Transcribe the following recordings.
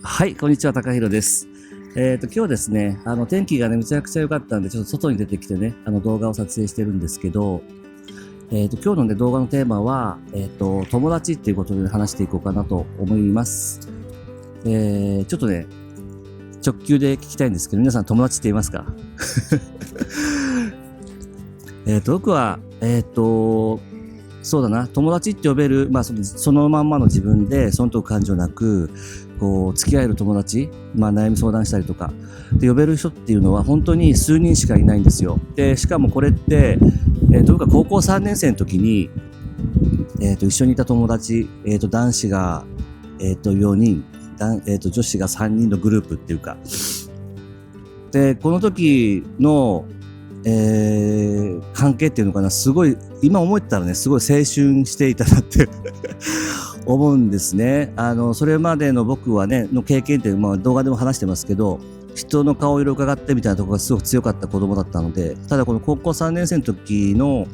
はい、こんにちは、高弘です。今日ですね、天気がね、めちゃくちゃ良かったんで、ちょっと外に出てきてね、動画を撮影してるんですけど、今日のね、動画のテーマは、友達っていうことで話していこうかなと思います。ちょっとね、直球で聞きたいんですけど、皆さん友達って言いますか？僕は、そうだな、友達って呼べる、そのまんまの自分で、損得感情なく、付き合える友達、悩み相談したりとか、で呼べる人っていうのは本当に数人しかいないんですよ。で、しかもこれって、僕が高校3年生の時に、一緒にいた友達、男子が、4人、女子が3人のグループっていうか、で、この時の、関係っていうのかな、すごい、今思ったらね、すごい青春していたなって思うんですね。それまでの僕はね、の経験って、動画でも話してますけど、人の顔色を伺ってみたいなところがすごく強かった子供だったので、ただこの高校3年生の時の、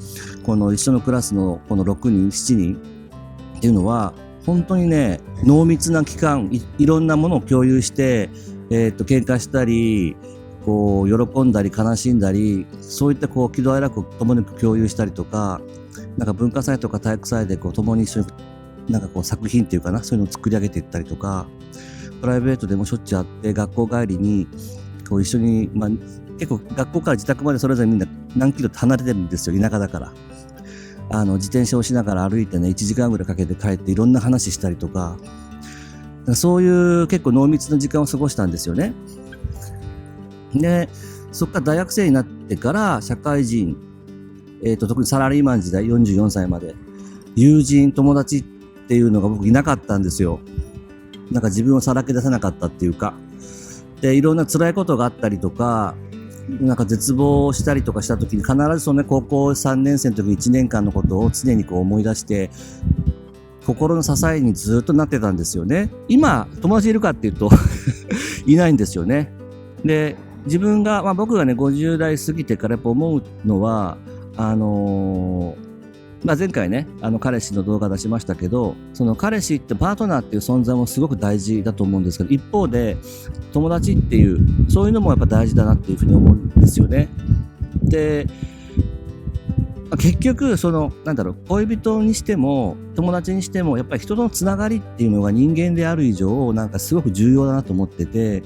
この一緒のクラスのこの6人、7人っていうのは、本当にね、濃密な期間、いろんなものを共有して、喧嘩したり、喜んだり悲しんだり、そういった喜怒哀楽を共に共有したりとか、文化祭とか体育祭で共に一緒に作品っていうかな、そういうのを作り上げていったりとか、プライベートでもしょっちゅう会って、学校帰りに一緒に、結構学校から自宅までそれぞれみんな何キロって離れてるんですよ、田舎だから。自転車をしながら歩いてね、1時間ぐらいかけて帰っていろんな話したりとか、そういう結構濃密な時間を過ごしたんですよね。で、そこから大学生になってから社会人、特にサラリーマン時代44歳まで友人、友達っていうのが僕いなかったんですよ。自分をさらけ出さなかったっていうか。で、いろんな辛いことがあったりとか、絶望したりとかした時に必ずそのね、高校3年生の時1年間のことを常に思い出して、心の支えにずっとなってたんですよね。今、友達いるかっていうといないんですよね。で、自分が、僕がね、50代過ぎてからやっぱ思うのは、前回ね、彼氏の動画出しましたけど、その彼氏ってパートナーっていう存在もすごく大事だと思うんですけど、一方で、友達っていう、そういうのもやっぱ大事だなっていうふうに思うんですよね。で、結局、恋人にしても、友達にしても、やっぱり人とのつながりっていうのが人間である以上、すごく重要だなと思ってて、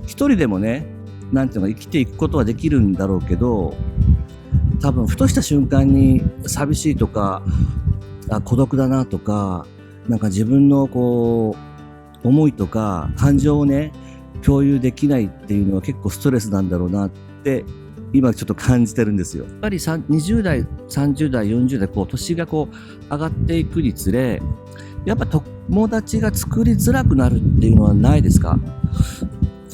一人でもね、生きていくことはできるんだろうけど、多分ふとした瞬間に寂しいとか、孤独だなとか、自分の思いとか感情をね、共有できないっていうのは結構ストレスなんだろうなって今ちょっと感じてるんですよ。やっぱり20代、30代、40代年が上がっていくにつれ、やっぱ友達が作りづらくなるっていうのはないですか？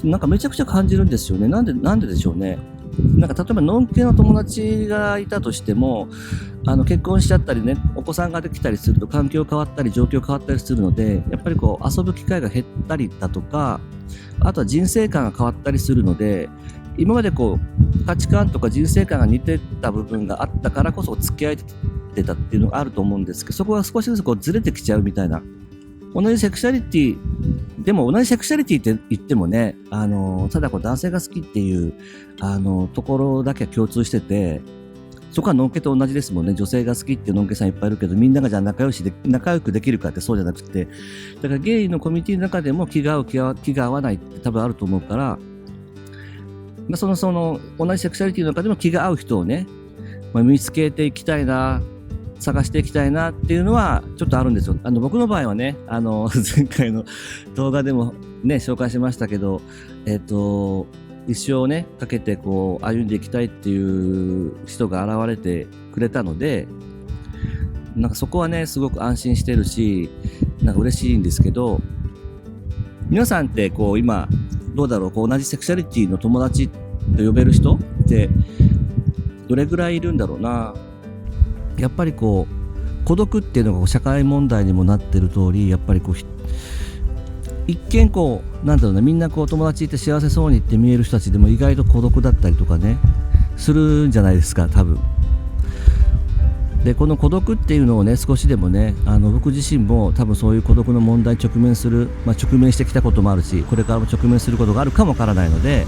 めちゃくちゃ感じるんですよね。なんででしょうね。例えばのんけの友達がいたとしても、結婚しちゃったりね、お子さんができたりすると環境変わったり状況変わったりするので、やっぱり遊ぶ機会が減ったりだとか、あとは人生観が変わったりするので、今まで価値観とか人生観が似てた部分があったからこそ付き合えてたっていうのがあると思うんですけど、そこが少しずつずれてきちゃうみたいな。同じセクシャリティって言ってもね、ただ男性が好きっていう、ところだけは共通してて、そこはのんけと同じですもんね。女性が好きっていうのんけさんいっぱいいるけど、みんながじゃあ仲良くできるかってそうじゃなくて、だからゲイのコミュニティの中でも気が合わないって多分あると思うから、その同じセクシャリティの中でも気が合う人をね、見つけていきたいな、探していきたいなっていうのはちょっとあるんですよ。僕の場合はね、前回の動画でもね、紹介しましたけど、一生をね、かけて歩んでいきたいっていう人が現れてくれたので、そこはね、すごく安心してるし、嬉しいんですけど、皆さんって今、どうだろう、同じセクシャリティの友達と呼べる人ってどれぐらいいるんだろうな。やっぱり孤独っていうのが社会問題にもなってる通り、やっぱり一見みんな友達いて幸せそうにって見える人たちでも意外と孤独だったりとかね、するんじゃないですか、多分。でこの孤独っていうのをね少しでもね僕自身も多分そういう孤独の問題に直面する、直面してきたこともあるしこれからも直面することがあるかもわからないので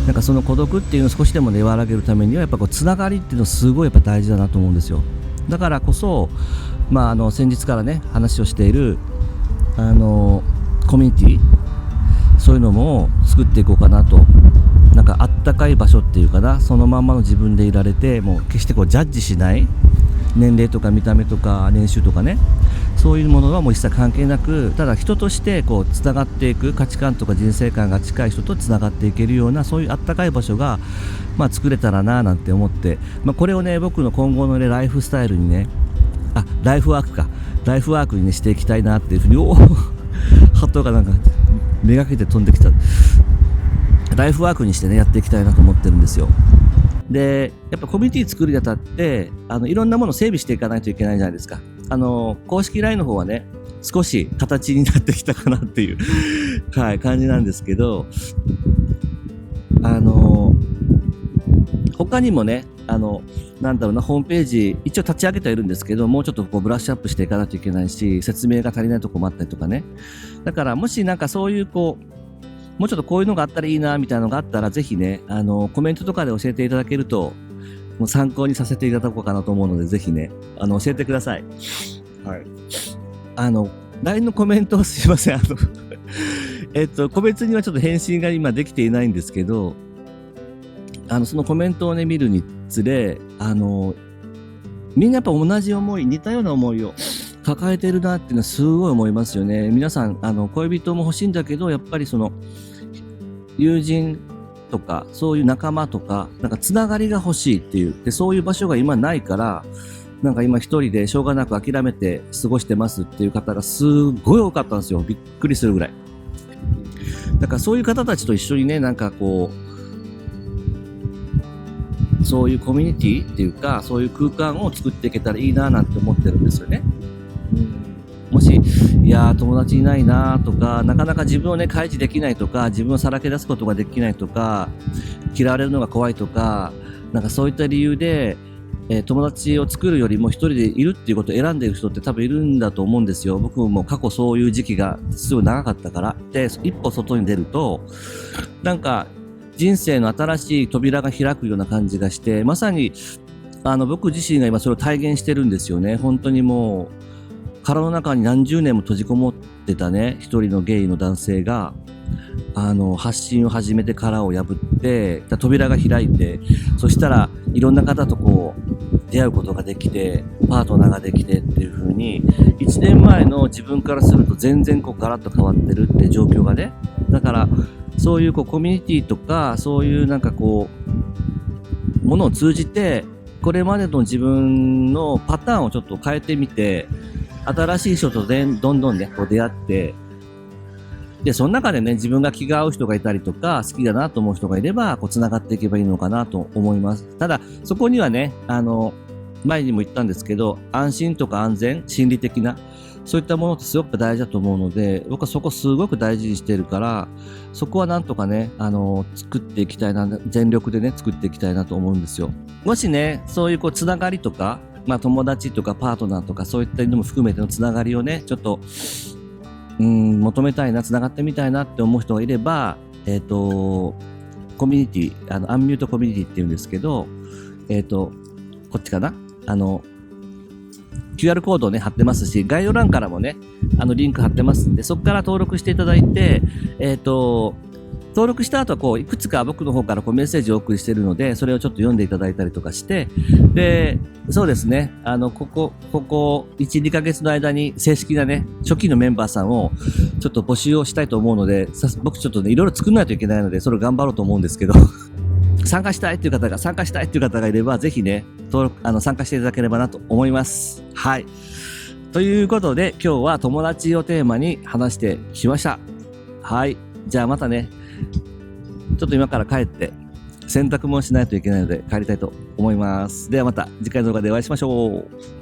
なんかその孤独っていうのを少しでもね和らげるためにはやっぱこうつながりっていうのすごいやっぱ大事だなと思うんですよ。だからこそ、先日からね話をしているコミュニティそういうのも作っていこうかなと。なんかあったかい場所っていうかなそのまんまの自分でいられてもう決してこうジャッジしない年齢とか見た目とか年収とかねそういうものはもう一切関係なくただ人としてこうつながっていく価値観とか人生観が近い人とつながっていけるようなそういうあったかい場所が、作れたらななんて思って、これをね僕の今後のねライフスタイルにねライフワークにねしていきたいなっていうふうに鳩がなんかめがけて飛んできたライフワークにしてねやっていきたいなと思ってるんですよ。でやっぱコミュニティ作るにあたっていろんなものを整備していかないといけないじゃないですか。公式 LINE の方はね少し形になってきたかなっていうはい、感じなんですけど他にもねなんだろうなホームページ一応立ち上げてはいるんですけどもうちょっとこうブラッシュアップしていかないといけないし説明が足りないところもあったりとかねだからもしなんかそういうもうちょっとこういうのがあったらいいなみたいなのがあったらぜひねコメントとかで教えていただけるともう参考にさせていただこうかなと思うのでぜひね教えてください。はい。LINE のコメントすいません個別にはちょっと返信が今できていないんですけどそのコメントをね見るにつれみんなやっぱ同じ思い似たような思いを抱えてるなっていうのはすごい思いますよね。皆さん恋人も欲しいんだけどやっぱりその友人とかそういう仲間とかなんかつながりが欲しいっていうでそういう場所が今ないからなんか今一人でしょうがなく諦めて過ごしてますっていう方がすごい多かったんですよ。びっくりするぐらい。だからそういう方たちと一緒にねなんかこうそういうコミュニティっていうかそういう空間を作っていけたらいいななんて思ってるんですよね。もしいや友達いないなとかなかなか自分をね開示できないとか自分をさらけ出すことができないとか嫌われるのが怖いとかなんかそういった理由で、友達を作るよりも一人でいるっていうことを選んでいる人って多分いるんだと思うんですよ。僕も過去そういう時期がすごい長かったからで一歩外に出るとなんか人生の新しい扉が開くような感じがしてまさに僕自身が今それを体現してるんですよね。本当にもう殻の中に何十年も閉じこもってたね一人のゲイの男性が発信を始めて殻を破って扉が開いてそしたらいろんな方とこう出会うことができてパートナーができてっていう風に1年前の自分からすると全然こうガラッと変わってるって状況がねだからそういうコミュニティとかそういうなんかこうものを通じてこれまでの自分のパターンをちょっと変えてみて新しい人とどんどんねこう出会ってでその中でね自分が気が合う人がいたりとか好きだなと思う人がいればこう繋がっていけばいいのかなと思います。ただそこにはね前にも言ったんですけど安心とか安全心理的なそういったものってすごく大事だと思うので僕はそこすごく大事にしてるからそこはなんとかね作っていきたいな全力でね作っていきたいなと思うんですよ。もしねそういうこうつながりとか友達とかパートナーとかそういったのも含めてのつながりをねちょっと求めたいなつながってみたいなって思う人がいればコミュニティアンミュートコミュニティっていうんですけどこっちかなQR コードをね貼ってますし概要欄からもねリンク貼ってますんでそこから登録していただいて登録した後はこういくつか僕の方からこうメッセージをお送りしているのでそれをちょっと読んでいただいたりとかしてでそうですねここ 1,2 ヶ月の間に正式なね初期のメンバーさんをちょっと募集をしたいと思うので僕ちょっとねいろいろ作らないといけないのでそれを頑張ろうと思うんですけど参加したいっていう方がいればぜひね参加していただければなと思います。はいということで今日は友達をテーマに話してきました。はいじゃあまたねちょっと今から帰って洗濯もしないといけないので帰りたいと思います。ではまた次回の動画でお会いしましょう。